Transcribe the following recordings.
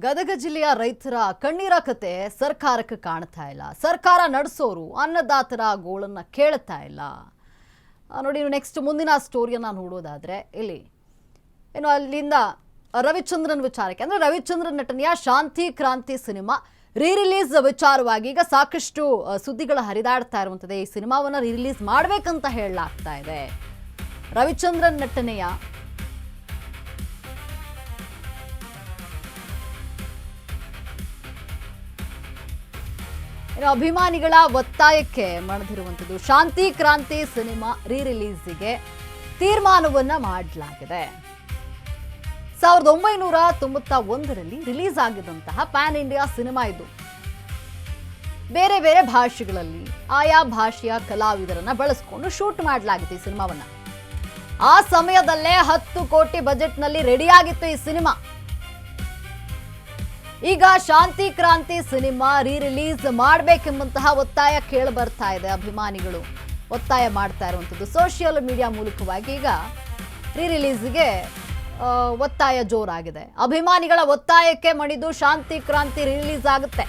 ಗದಗ ಜಿಲ್ಲೆಯ ರೈತರ ಕಣ್ಣೀರ ಕತೆ ಸರ್ಕಾರಕ್ಕೆ ಕಾಣ್ತಾ ಇಲ್ಲ. ಸರ್ಕಾರ ನಡೆಸೋರು ಅನ್ನದಾತರ ಗೋಳನ್ನ ಕೇಳ್ತಾ ಇಲ್ಲ. ನೋಡಿ, ನೆಕ್ಸ್ಟ್ ಮುಂದಿನ ಸ್ಟೋರಿಯನ್ನು ನೋಡೋದಾದ್ರೆ ಇಲ್ಲಿ ಏನು ಅಲ್ಲಿಂದ ರವಿಚಂದ್ರನ್ ವಿಚಾರಕ್ಕೆ, ಅಂದ್ರೆ ರವಿಚಂದ್ರನ್ ನಟನೆಯ ಶಾಂತಿ ಕ್ರಾಂತಿ ಸಿನಿಮಾ ರಿಲೀಸ್ ವಿಚಾರವಾಗಿ ಈಗ ಸಾಕಷ್ಟು ಸುದ್ದಿಗಳು ಹರಿದಾಡ್ತಾ ಇರುವಂಥದ್ದು. ಈ ಸಿನಿಮಾವನ್ನ ರಿಲೀಸ್ ಮಾಡಬೇಕಂತ ಹೇಳಲಾಗ್ತಾ ಇದೆ. ರವಿಚಂದ್ರನ್ ನಟನೆಯ ಅಭಿಮಾನಿಗಳ ಒತ್ತಾಯಕ್ಕೆ ಮಣಿದಿರುವಂಥದ್ದು ಶಾಂತಿ ಕ್ರಾಂತಿ ಸಿನಿಮಾ ರಿಲೀಸ್ಗೆ ತೀರ್ಮಾನವನ್ನ ಮಾಡಲಾಗಿದೆ. 1991ರಲ್ಲಿ ರಿಲೀಸ್ ಆಗಿದ್ದಂತಹ ಪ್ಯಾನ್ ಇಂಡಿಯಾ ಸಿನಿಮಾ ಇದು. ಬೇರೆ ಬೇರೆ ಭಾಷೆಗಳಲ್ಲಿ ಆಯಾ ಭಾಷೆಯ ಕಲಾವಿದರನ್ನ ಬಳಸಿಕೊಂಡು ಶೂಟ್ ಮಾಡಲಾಗಿತ್ತು ಈ ಸಿನಿಮಾವನ್ನ. ಆ ಸಮಯದಲ್ಲೇ 10 ಕೋಟಿ ಬಜೆಟ್ನಲ್ಲಿ ರೆಡಿಯಾಗಿತ್ತು ಈ ಸಿನಿಮಾ. ಈಗ ಶಾಂತಿ ಕ್ರಾಂತಿ ಸಿನಿಮಾ ರಿಲೀಸ್ ಮಾಡಬೇಕೆಂಬಂತಹ ಒತ್ತಾಯ ಕೇಳಿ ಬರ್ತಾ ಇದೆ. ಅಭಿಮಾನಿಗಳು ಒತ್ತಾಯ ಮಾಡ್ತಾ ಇರುವಂಥದ್ದು ಸೋಷಿಯಲ್ ಮೀಡಿಯಾ ಮೂಲಕವಾಗಿ ಈಗ ರಿಲೀಸ್ಗೆ ಒತ್ತಾಯ ಜೋರಾಗಿದೆ. ಅಭಿಮಾನಿಗಳ ಒತ್ತಾಯಕ್ಕೆ ಮಣಿದು ಶಾಂತಿ ಕ್ರಾಂತಿ ರಿಲೀಸ್ ಆಗುತ್ತೆ.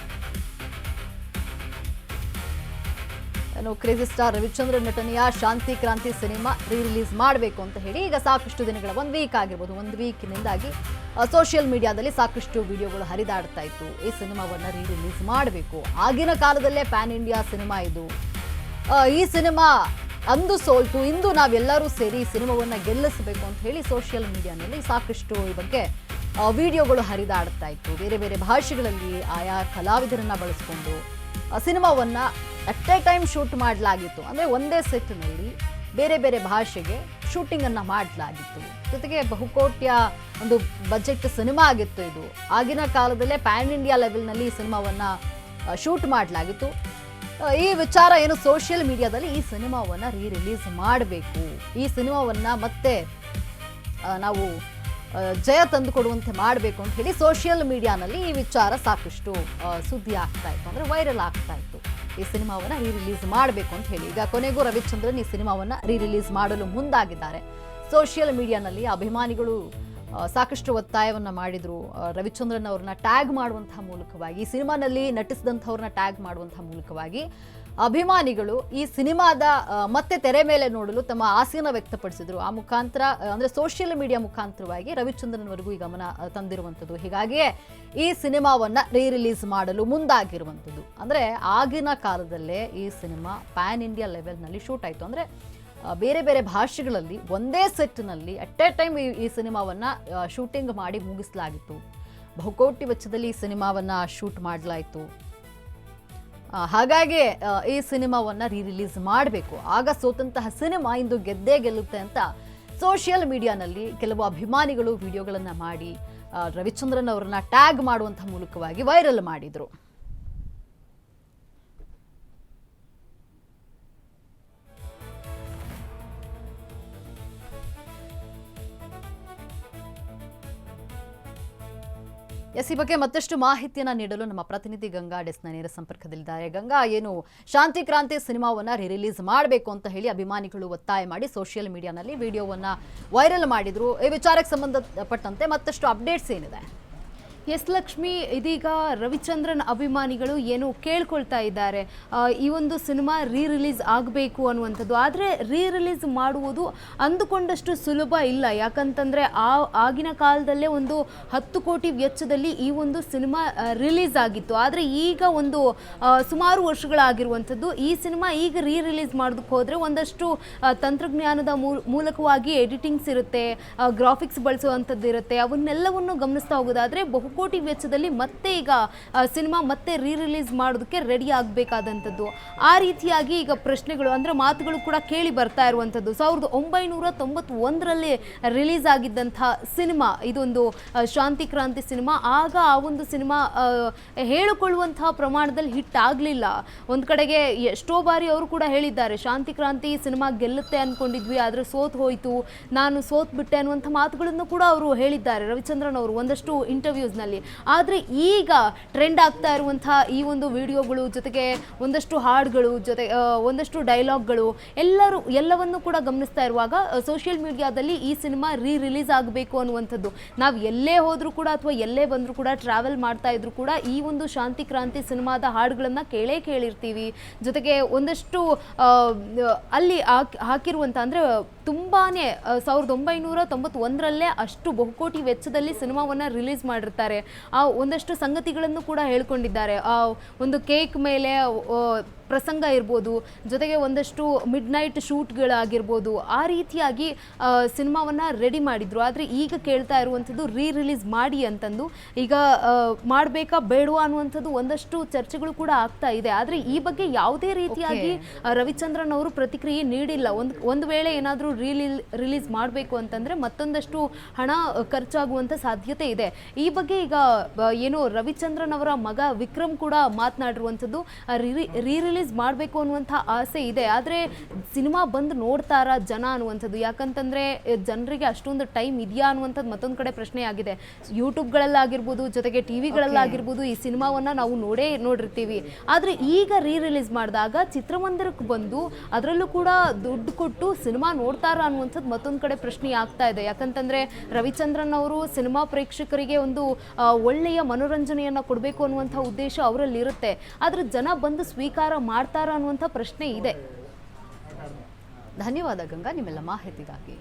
ಕ್ರೇಜಿ ಸ್ಟಾರ್ ರವಿಚಂದ್ರನ್ ನಟನೆಯ ಶಾಂತಿ ಕ್ರಾಂತಿ ಸಿನಿಮಾ ರಿಲೀಸ್ ಮಾಡಬೇಕು ಅಂತ ಹೇಳಿ ಈಗ ಸಾಕಷ್ಟು ದಿನಗಳ 1 ವೀಕ್ ಆಗಿರ್ಬೋದು, 1 ವೀಕ್ನಿಂದಾಗಿ ಸೋಷಿಯಲ್ ಮೀಡಿಯಾದಲ್ಲಿ ಸಾಕಷ್ಟು ವಿಡಿಯೋಗಳು ಹರಿದಾಡ್ತಾ ಇತ್ತು. ಈ ಸಿನಿಮಾವನ್ನ ರಿಲೀಸ್ ಮಾಡಬೇಕು. ಆಗಿನ ಕಾಲದಲ್ಲೇ ಪ್ಯಾನ್ ಇಂಡಿಯಾ ಸಿನಿಮಾ ಇದು. ಈ ಸಿನಿಮಾ ಅಂದು ಸೋಲ್ತು, ಇಂದು ನಾವೆಲ್ಲರೂ ಸೇರಿ ಈ ಸಿನಿಮಾವನ್ನ ಗೆಲ್ಲಿಸಬೇಕು ಅಂತ ಹೇಳಿ ಸೋಷಿಯಲ್ ಮೀಡಿಯಾನಲ್ಲಿ ಸಾಕಷ್ಟು ಈ ಬಗ್ಗೆ ವಿಡಿಯೋಗಳು ಹರಿದಾಡ್ತಾ ಇತ್ತು. ಬೇರೆ ಬೇರೆ ಭಾಷೆಗಳಲ್ಲಿ ಆಯಾ ಕಲಾವಿದರನ್ನ ಬಳಸಿಕೊಂಡು ಸಿನಿಮಾವನ್ನ ಅಟ್ ಎ ಟೈಮ್ ಶೂಟ್ ಮಾಡಲಾಗಿತ್ತು. ಅಂದರೆ ಒಂದೇ ಸೆಟ್ನಲ್ಲಿ ಬೇರೆ ಬೇರೆ ಭಾಷೆಗೆ ಶೂಟಿಂಗ್ ಅನ್ನ ಮಾಡಲಾಗಿತ್ತು. ಜೊತೆಗೆ ಬಹುಕೋಟಿಯ ಒಂದು ಬಜೆಟ್ ಸಿನಿಮಾ ಆಗಿತ್ತು ಇದು. ಆಗಿನ ಕಾಲದಲ್ಲೇ ಪ್ಯಾನ್ ಇಂಡಿಯಾ ಲೆವೆಲ್ನಲ್ಲಿ ಈ ಸಿನಿಮಾವನ್ನ ಶೂಟ್ ಮಾಡಲಾಗಿತ್ತು. ಈ ವಿಚಾರ ಏನು ಸೋಷಿಯಲ್ ಮೀಡಿಯಾದಲ್ಲಿ ಈ ಸಿನಿಮಾವನ್ನ ರಿಲೀಸ್ ಮಾಡಬೇಕು, ಈ ಸಿನಿಮಾವನ್ನ ಮತ್ತೆ ನಾವು ಜಯ ತಂದು ಕೊಡುವಂತೆ ಮಾಡಬೇಕು ಅಂತ ಹೇಳಿ ಸೋಷಿಯಲ್ ಮೀಡಿಯಾನಲ್ಲಿ ಈ ವಿಚಾರ ಸಾಕಷ್ಟು ಸುದ್ದಿ ಆಗ್ತಾ ಇತ್ತು, ಅಂದರೆ ವೈರಲ್ ಆಗ್ತಾ ಇತ್ತು. ಈ ಸಿನಿಮಾವನ್ನ ರಿಲೀಸ್ ಮಾಡಬೇಕು ಅಂತ ಹೇಳಿ ಈಗ ಕೊನೆಗೂ ರವಿಚಂದ್ರನ್ ಈ ಸಿನಿಮಾವನ್ನ ರಿಲೀಸ್ ಮಾಡಲು ಮುಂದಾಗಿದ್ದಾರೆ. ಸೋಷಿಯಲ್ ಮೀಡಿಯಾನಲ್ಲಿ ಅಭಿಮಾನಿಗಳು ಸಾಕಷ್ಟು ಒತ್ತಾಯವನ್ನ ಮಾಡಿದ್ರು. ರವಿಚಂದ್ರನ್ ಅವ್ರನ್ನ ಟ್ಯಾಗ್ ಮಾಡುವಂತಹ ಮೂಲಕವಾಗಿ, ಈ ಸಿನಿಮಾನಲ್ಲಿ ನಟಿಸಿದಂಥವ್ರನ್ನ ಟ್ಯಾಗ್ ಮಾಡುವಂತಹ ಮೂಲಕವಾಗಿ ಅಭಿಮಾನಿಗಳು ಈ ಸಿನಿಮಾದ ಮತ್ತೆ ತೆರೆ ಮೇಲೆ ನೋಡಲು ತಮ್ಮ ಆಸೆಯನ್ನು ವ್ಯಕ್ತಪಡಿಸಿದ್ರು. ಆ ಮುಖಾಂತರ ಅಂದ್ರೆ ಸೋಷಿಯಲ್ ಮೀಡಿಯಾ ಮುಖಾಂತರವಾಗಿ ರವಿಚಂದ್ರನ್ ವರೆಗೂ ಈ ಗಮನ ತಂದಿರುವಂಥದ್ದು. ಹೀಗಾಗಿಯೇ ಈ ಸಿನಿಮಾವನ್ನ ರಿಲೀಸ್ ಮಾಡಲು ಮುಂದಾಗಿರುವಂಥದ್ದು. ಅಂದ್ರೆ ಆಗಿನ ಕಾಲದಲ್ಲೇ ಈ ಸಿನಿಮಾ ಪ್ಯಾನ್ ಇಂಡಿಯಾ ಲೆವೆಲ್ನಲ್ಲಿ ಶೂಟ್ ಆಯಿತು. ಅಂದ್ರೆ ಬೇರೆ ಬೇರೆ ಭಾಷೆಗಳಲ್ಲಿ ಒಂದೇ ಸೆಟ್ನಲ್ಲಿ ಅಟ್ ಎ ಟೈಮ್ ಈ ಸಿನಿಮಾವನ್ನ ಶೂಟಿಂಗ್ ಮಾಡಿ ಮುಗಿಸಲಾಗಿತ್ತು. ಬಹುಕೋಟಿ ವೆಚ್ಚದಲ್ಲಿ ಈ ಸಿನಿಮಾವನ್ನ ಶೂಟ್ ಮಾಡಲಾಯಿತು. ಹಾಗಾಗಿ ಈ ಸಿನಿಮಾವನ್ನ ರಿಲೀಸ್ ಮಾಡಬೇಕು. ಆಗ ಸೋತಂತಹ ಸಿನಿಮಾ ಇಂದು ಗೆದ್ದೇ ಗೆಲ್ಲುತ್ತೆ ಅಂತ ಸೋಷಿಯಲ್ ಮೀಡಿಯಾನಲ್ಲಿ ಕೆಲವು ಅಭಿಮಾನಿಗಳು ವಿಡಿಯೋಗಳನ್ನು ಮಾಡಿ ರವಿಚಂದ್ರನ್ ಅವರನ್ನ ಟ್ಯಾಗ್ ಮಾಡುವಂತಹ ಮೂಲಕವಾಗಿ ವೈರಲ್ ಮಾಡಿದ್ರು. ಈ ಬಗ್ಗೆ ಮತ್ತಷ್ಟು ಮಾಹಿತಿಯನ್ನು ನೀಡಲು ನಮ್ಮ ಪ್ರತಿನಿಧಿ ಗಂಗಾ ಡೆಸ್ನ ನೇರ ಸಂಪರ್ಕದಲ್ಲಿದ್ದಾರೆ. ಗಂಗಾ, ಏನು ಶಾಂತಿ ಕ್ರಾಂತಿ ಸಿನಿಮಾವನ್ನ ರಿಲೀಸ್ ಮಾಡಬೇಕು ಅಂತ ಹೇಳಿ ಅಭಿಮಾನಿಗಳು ಒತ್ತಾಯ ಮಾಡಿ ಸೋಷಿಯಲ್ ಮೀಡಿಯಾನಲ್ಲಿ ವಿಡಿಯೋವನ್ನ ವೈರಲ್ ಮಾಡಿದ್ರು. ಈ ವಿಚಾರಕ್ಕೆ ಸಂಬಂಧಪಟ್ಟಂತೆ ಮತ್ತಷ್ಟು ಅಪ್ಡೇಟ್ಸ್ ಏನಿದೆ? ಎಸ್ ಲಕ್ಷ್ಮಿ, ಇದೀಗ ರವಿಚಂದ್ರನ್ ಅಭಿಮಾನಿಗಳು ಏನು ಕೇಳ್ಕೊಳ್ತಾ ಇದ್ದಾರೆ, ಈ ಒಂದು ಸಿನಿಮಾ ರಿಲೀಸ್ ಆಗಬೇಕು ಅನ್ನುವಂಥದ್ದು. ಆದರೆ ರಿಲೀಸ್ ಮಾಡುವುದು ಅಂದುಕೊಂಡಷ್ಟು ಸುಲಭ ಇಲ್ಲ. ಯಾಕಂತಂದರೆ ಆಗಿನ ಕಾಲದಲ್ಲೇ ಒಂದು 10 ಕೋಟಿ ವೆಚ್ಚದಲ್ಲಿ ಈ ಒಂದು ಸಿನಿಮಾ ರಿಲೀಸ್ ಆಗಿತ್ತು. ಆದರೆ ಈಗ ಒಂದು ಸುಮಾರು ವರ್ಷಗಳಾಗಿರುವಂಥದ್ದು. ಈ ಸಿನಿಮಾ ಈಗ ರಿಲೀಸ್ ಮಾಡೋದಕ್ಕೆ ಹೋದರೆ ಒಂದಷ್ಟು ತಂತ್ರಜ್ಞಾನದ ಮೂಲಕವಾಗಿ ಎಡಿಟಿಂಗ್ಸ್ ಇರುತ್ತೆ, ಗ್ರಾಫಿಕ್ಸ್ ಬಳಸುವಂಥದ್ದು ಇರುತ್ತೆ. ಅವನ್ನೆಲ್ಲವನ್ನು ಗಮನಿಸ್ತಾ ಹೋಗೋದಾದರೆ ಬಹುಕೋಟಿ ವೆಚ್ಚದಲ್ಲಿ ಮತ್ತೆ ಈಗ ಸಿನಿಮಾ ಮತ್ತೆ ರಿಲೀಸ್ ಮಾಡೋದಕ್ಕೆ ರೆಡಿ ಆಗಬೇಕಾದಂಥದ್ದು. ಆ ರೀತಿಯಾಗಿ ಈಗ ಪ್ರಶ್ನೆಗಳು ಅಂದರೆ ಮಾತುಗಳು ಕೂಡ ಕೇಳಿ ಬರ್ತಾ ಇರುವಂಥದ್ದು. 1991ರಲ್ಲಿ ರಿಲೀಸ್ ಆಗಿದ್ದಂಥ ಸಿನಿಮಾ ಇದೊಂದು ಶಾಂತಿ ಕ್ರಾಂತಿ ಸಿನಿಮಾ. ಆಗ ಆ ಒಂದು ಸಿನಿಮಾ ಹೇಳಿಕೊಳ್ಳುವಂತಹ ಪ್ರಮಾಣದಲ್ಲಿ ಹಿಟ್ ಆಗಲಿಲ್ಲ. ಒಂದು ಕಡೆಗೆ ಎಷ್ಟೋ ಬಾರಿ ಅವರು ಕೂಡ ಹೇಳಿದ್ದಾರೆ, ಶಾಂತಿ ಕ್ರಾಂತಿ ಸಿನಿಮಾ ಗೆಲ್ಲುತ್ತೆ ಅಂದ್ಕೊಂಡಿದ್ವಿ, ಆದರೆ ಸೋತ್ ಹೋಯಿತು, ನಾನು ಸೋತ್ ಬಿಟ್ಟೆ ಅನ್ನುವಂಥ ಮಾತುಗಳನ್ನು ಕೂಡ ಅವರು ಹೇಳಿದ್ದಾರೆ. ರವಿಚಂದ್ರನ್ ಅವರು ಒಂದಷ್ಟು ಇಂಟರ್ವ್ಯೂಸ್ ರಿಲೀಸ್ನಲ್ಲಿ. ಆದರೆ ಈಗ ಟ್ರೆಂಡ್ ಆಗ್ತಾ ಇರುವಂತಹ ಈ ಒಂದು ವಿಡಿಯೋಗಳು ಜೊತೆಗೆ ಒಂದಷ್ಟು ಹಾಡುಗಳು ಜೊತೆ ಒಂದಷ್ಟು ಡೈಲಾಗ್ಗಳು ಎಲ್ಲವನ್ನು ಕೂಡ ಗಮನಿಸ್ತಾ ಇರುವಾಗ ಸೋಷಿಯಲ್ ಮೀಡಿಯಾದಲ್ಲಿ ಈ ಸಿನಿಮಾ ರಿಲೀಸ್ ಆಗಬೇಕು ಅನ್ನುವಂಥದ್ದು, ನಾವು ಎಲ್ಲೇ ಹೋದರೂ ಕೂಡ ಅಥವಾ ಎಲ್ಲೇ ಬಂದರೂ ಕೂಡ ಟ್ರಾವೆಲ್ ಮಾಡ್ತಾ ಇದ್ರು ಕೂಡ ಈ ಒಂದು ಶಾಂತಿ ಕ್ರಾಂತಿ ಸಿನಿಮಾದ ಹಾಡುಗಳನ್ನು ಕೇಳಿರ್ತೀವಿ. ಜೊತೆಗೆ ಒಂದಷ್ಟು ಅಲ್ಲಿ ಹಾಕಿರುವಂಥ ಅಂದರೆ ತುಂಬಾ 1991ರಲ್ಲೇ ಅಷ್ಟು ಬಹುಕೋಟಿ ವೆಚ್ಚದಲ್ಲಿ ಸಿನಿಮಾವನ್ನು ರಿಲೀಸ್ ಮಾಡಿರ್ತಾರೆ. ಆ ಒಂದಷ್ಟು ಸಂಗತಿಗಳನ್ನು ಕೂಡ ಹೇಳ್ಕೊಂಡಿದ್ದಾರೆ. ಆ ಒಂದು ಕೇಕ್ ಮೇಲೆ ಪ್ರಸಂಗ ಇರ್ಬೋದು, ಜೊತೆಗೆ ಒಂದಷ್ಟು ಮಿಡ್ ನೈಟ್ ಶೂಟ್ಗಳಾಗಿರ್ಬೋದು, ಆ ರೀತಿಯಾಗಿ ಸಿನಿಮಾವನ್ನು ರೆಡಿ ಮಾಡಿದ್ರು. ಆದರೆ ಈಗ ಕೇಳ್ತಾ ಇರುವಂಥದ್ದು ರಿಲೀಸ್ ಮಾಡಿ ಅಂತಂದು. ಈಗ ಮಾಡಬೇಕಾ ಬೇಡವಾ ಅನ್ನುವಂಥದ್ದು ಒಂದಷ್ಟು ಚರ್ಚೆಗಳು ಕೂಡ ಆಗ್ತಾ ಇದೆ. ಆದರೆ ಈ ಬಗ್ಗೆ ಯಾವುದೇ ರೀತಿಯಾಗಿ ರವಿಚಂದ್ರನ್ ಅವರು ಪ್ರತಿಕ್ರಿಯೆ ನೀಡಿಲ್ಲ. ಒಂದು ವೇಳೆ ಏನಾದರೂ ರಿಲೀಸ್ ಮಾಡಬೇಕು ಅಂತಂದರೆ ಮತ್ತೊಂದಷ್ಟು ಹಣ ಖರ್ಚಾಗುವಂಥ ಸಾಧ್ಯತೆ ಇದೆ. ಈ ಬಗ್ಗೆ ಈಗ ಏನು ರವಿಚಂದ್ರನ್ ಅವರ ಮಗ ವಿಕ್ರಮ್ ಕೂಡ ಮಾತನಾಡಿರುವಂಥದ್ದು ರಿಲೀಸ್ ಮಾಡಬೇಕು ಅನ್ನುವಂಥ ಆಸೆ ಇದೆ. ಆದರೆ ಸಿನಿಮಾ ಬಂದು ನೋಡ್ತಾರಾ ಜನ ಅನ್ನುವಂಥದ್ದು, ಯಾಕಂತಂದರೆ ಜನರಿಗೆ ಅಷ್ಟೊಂದು ಟೈಮ್ ಇದೆಯಾ ಅನ್ನುವಂಥದ್ದು ಮತ್ತೊಂದು ಕಡೆ ಪ್ರಶ್ನೆ ಆಗಿದೆ. ಯೂಟ್ಯೂಬ್ಗಳಲ್ಲಾಗಿರ್ಬೋದು, ಜೊತೆಗೆ ಟಿ ವಿಗಳಲ್ಲಾಗಿರ್ಬೋದು ಈ ಸಿನಿಮಾವನ್ನು ನಾವು ನೋಡಿರ್ತೀವಿ. ಆದರೆ ಈಗ ರಿಲೀಸ್ ಮಾಡಿದಾಗ ಚಿತ್ರಮಂದಿರಕ್ಕೆ ಬಂದು ಅದರಲ್ಲೂ ಕೂಡ ದುಡ್ಡು ಕೊಟ್ಟು ಸಿನಿಮಾ ನೋಡ್ತಾರಾ ಅನ್ನುವಂಥದ್ದು ಮತ್ತೊಂದು ಕಡೆ ಪ್ರಶ್ನೆ ಆಗ್ತಾ ಇದೆ. ಯಾಕಂತಂದರೆ ರವಿಚಂದ್ರನ್ ಅವರು ಸಿನಿಮಾ ಪ್ರೇಕ್ಷಕರಿಗೆ ಒಂದು ಒಳ್ಳೆಯ ಮನೋರಂಜನೆಯನ್ನು ಕೊಡಬೇಕು ಅನ್ನುವಂಥ ಉದ್ದೇಶ ಅವರಲ್ಲಿರುತ್ತೆ. ಆದರೆ ಜನ ಬಂದು ಸ್ವೀಕಾರ ಮಾಡ್ತಾರಾ ಅನ್ನುವಂಥ ಪ್ರಶ್ನೆ ಇದೆ. ಧನ್ಯವಾದ ಗಂಗಾ ನಿಮ್ಮೆಲ್ಲ ಮಾಹಿತಿಗಾಗಿ.